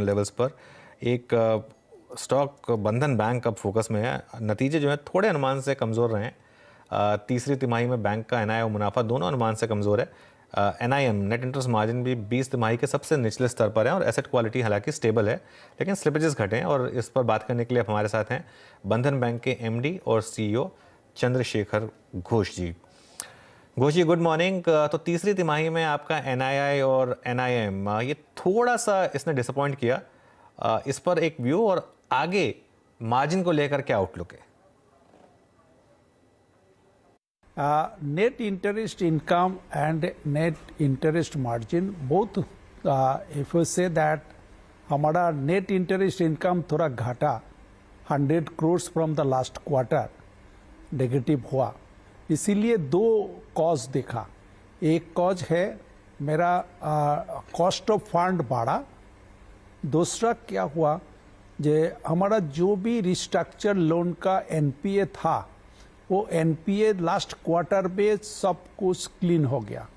Levels पर एक stock बंधन बैंक अब फोकस में है। नतीजे जो है थोड़े अनुमान से कमज़ोर रहे हैं। तीसरी तिमाही में बैंक का एनआई और मुनाफा दोनों अनुमान से कमज़ोर है। एनआईएम नेट इंटरेस्ट मार्जिन भी 20 तिमाही के सबसे निचले स्तर पर है और एसेट क्वालिटी हालांकि स्टेबल है, लेकिन स्लिपेजेस घटे हैं। और इस पर बात करने के लिए हमारे साथ हैं बंधन बैंक के एमडी और सीईओ चंद्रशेखर घोष जी। घोष जी, गुड मॉर्निंग। तो तीसरी तिमाही में आपका एनआईआई और एनआईएम ये थोड़ा सा इसने डिसअपॉइंट किया, इस पर एक व्यू और आगे मार्जिन को लेकर क्या आउटलुक है? Net interest income and net interest margin both, if you say that हमारा net interest income थोड़ा घटा 100 crores from the last quarter negative हुआ, इसीलिए दो कॉज देखा। एक कॉज है मेरा कॉस्ट ऑफ फंड बढ़ा, दूसरा क्या हुआ जे हमारा जो भी रिस्ट्रक्चर लोन का एनपीए था वो एनपीए लास्ट क्वार्टर में सब कुछ क्लीन हो गया,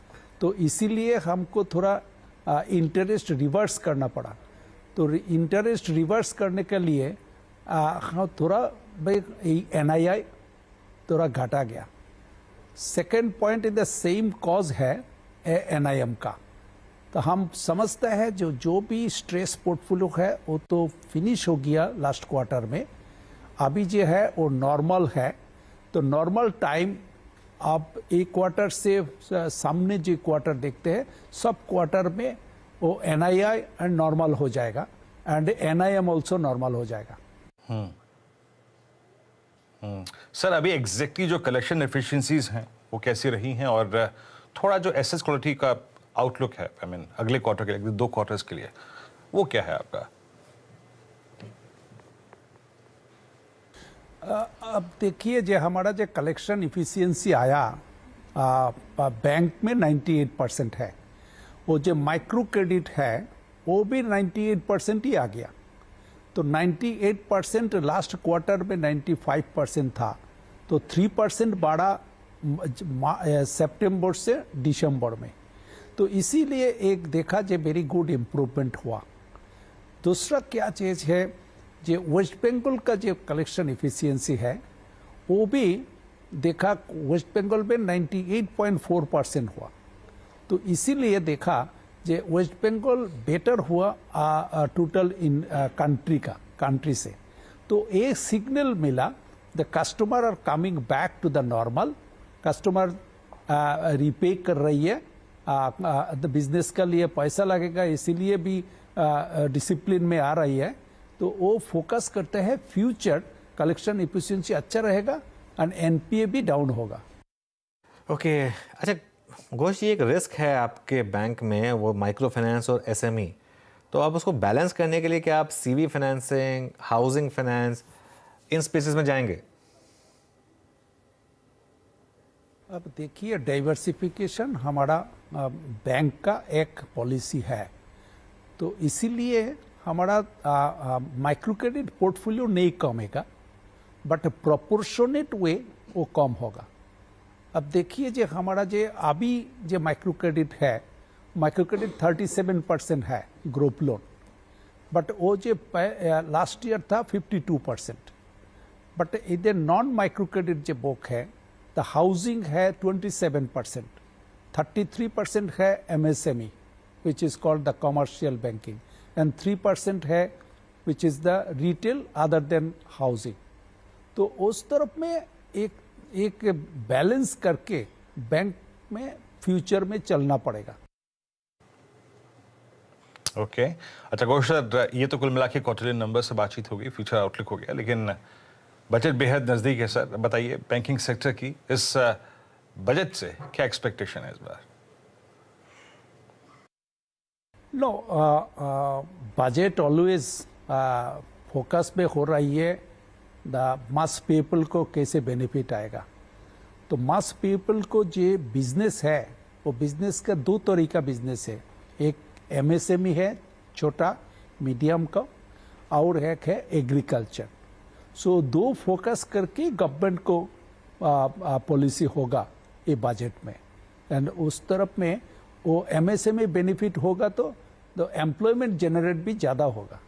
तो इसीलिए हमको थोड़ा इंटरेस्ट रिवर्स करना पड़ा। तो इंटरेस्ट रिवर्स करने के लिए हाँ थोड़ा भाई एनआईआई थोड़ा घटा गया। Second point in the same cause है एनआईएम का। तो हम समझते हैं जो भी स्ट्रेस पोर्टफोलियो है वो तो फिनिश हो गया लास्ट क्वार्टर में, अभी जो है वो नॉर्मल है। तो नॉर्मल टाइम आप एक क्वार्टर से सामने जो क्वार्टर देखते हैं सब क्वार्टर में वो एनआईआई एंड नॉर्मल हो जाएगा एंड एनआईएम ऑल्सो नॉर्मल हो जाएगा। सर, अभी एग्जैक्टली जो कलेक्शन एफिशिएंसीज हैं वो कैसी रही हैं और थोड़ा जो एसेट क्वालिटी का आउटलुक है, आई मीन अगले क्वार्टर के लिए, अगले 2 क्वार्टर्स के लिए, वो क्या है आपका? अब देखिए जो हमारा जो कलेक्शन इफिशियंसी आया बैंक में 98% है, वो जो माइक्रो क्रेडिट है वो भी 98% ही आ गया। तो 98% लास्ट क्वार्टर में 95% था, तो 3% बढ़ा सितंबर से दिसंबर में, तो इसीलिए एक देखा जो वेरी गुड इम्प्रूवमेंट हुआ। दूसरा क्या चीज़ है जो वेस्ट बंगाल का जो कलेक्शन इफिशियंसी है वो भी देखा वेस्ट बंगाल में 98.4% हुआ, तो इसीलिए देखा जो वेस्ट बंगाल बेटर हुआ टोटल इन कंट्री से। तो एक सिग्नल मिला the customer are coming back to the normal, customer repay कर रही है, द बिजनेस का लिए पैसा लगेगा इसीलिए भी डिसिप्लिन में आ रही है, तो वो फोकस करते हैं फ्यूचर कलेक्शन एफिशिएंसी अच्छा रहेगा एंड एनपीए भी डाउन होगा। ओके, अच्छा घोष जी, एक रिस्क है आपके बैंक में वो माइक्रो फाइनेंस और एसएमई, तो आप उसको बैलेंस करने के लिए क्या आप सीवी फाइनेंसिंग, हाउसिंग फाइनेंस, इन स्पेसेस में जाएंगे? अब देखिए डाइवर्सिफिकेशन हमारा बैंक का एक पॉलिसी है, तो इसीलिए हमारा माइक्रो क्रेडिट पोर्टफोलियो नहीं कमेगा बट प्रोपोर्शनेट वे वो कम होगा। अब देखिए जो हमारा जो अभी जो माइक्रो क्रेडिट है, माइक्रो क्रेडिट 37% है ग्रुप लोन, बट वो जो लास्ट ईयर था 52%, बट इधर नॉन माइक्रो क्रेडिट जो बुक है द हाउसिंग है 27%, 33% है MSME which is called the commercial banking and 3% है which is the retail other than housing. तो उस तरफ में एक बैलेंस करके बैंक में फ्यूचर में चलना पड़ेगा। ओके, अच्छा घोष सर, ये तो कुल मिला के क्वार्टरली नंबर से बातचीत हो गई, फ्यूचर आउटलुक हो गया, लेकिन बजट बेहद नज़दीक है सर। बताइए बैंकिंग सेक्टर की इस बजट से क्या एक्सपेक्टेशन है इस बार? नो, बजट ऑलवेज फोकस में हो रही है द मास पीपल को कैसे बेनिफिट आएगा। तो मास पीपल को जो बिजनेस है वो बिजनेस का 2 तरीका बिजनेस है, एक एमएसएमई है छोटा मीडियम का, और एक है एग्रीकल्चर। सो 2 फोकस करके गवर्नमेंट को पॉलिसी होगा ये बजट में, एंड उस तरफ में वो एमएसएमई बेनिफिट होगा तो तो एम्प्लॉयमेंट जनरेट भी ज़्यादा होगा।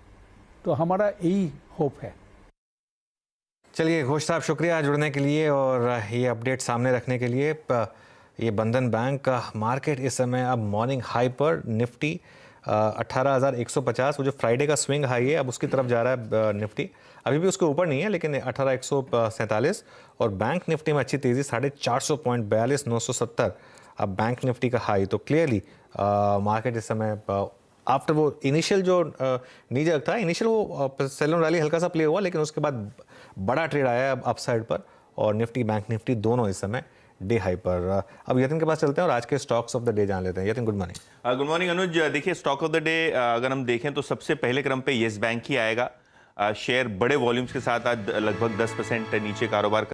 तो हमारा यही होप है। चलिए घोष साहब, शुक्रिया जुड़ने के लिए और ये अपडेट सामने रखने के लिए। ये बंधन बैंक का मार्केट इस समय अब मॉर्निंग हाई पर निफ्टी 18,150, वो जो फ्राइडे का स्विंग हाई है अब उसकी तरफ जा रहा है निफ्टी। अभी भी उसके ऊपर नहीं है लेकिन 18,147। और बैंक निफ्टी में अच्छी तेज़ी, 450 पॉइंट, 42,970 अब बैंक निफ्टी का हाई। तो क्लियरली मार्केट इस समय आफ्टर वो इनिशियल जो नीचे था, इनिशियल वो सेल रैली हल्का सा प्ले हुआ, लेकिन उसके बाद बड़ा ट्रेड आया अब अपसाइड पर, और निफ्टी बैंक निफ्टी दोनों इस समय डे हाई पर। अब यतिन के पास चलते हैं और आज के स्टॉक्स ऑफ द डे जान लेते हैं। Yatin, good morning. Good morning Anuj. देखिए, स्टॉक ऑफ द डे अगर हम देखें तो सबसे पहले क्रम पे येस बैंक ही आएगा। शेयर बड़े वॉल्यूम्स के साथ आज लगभग 10% नीचे कारोबार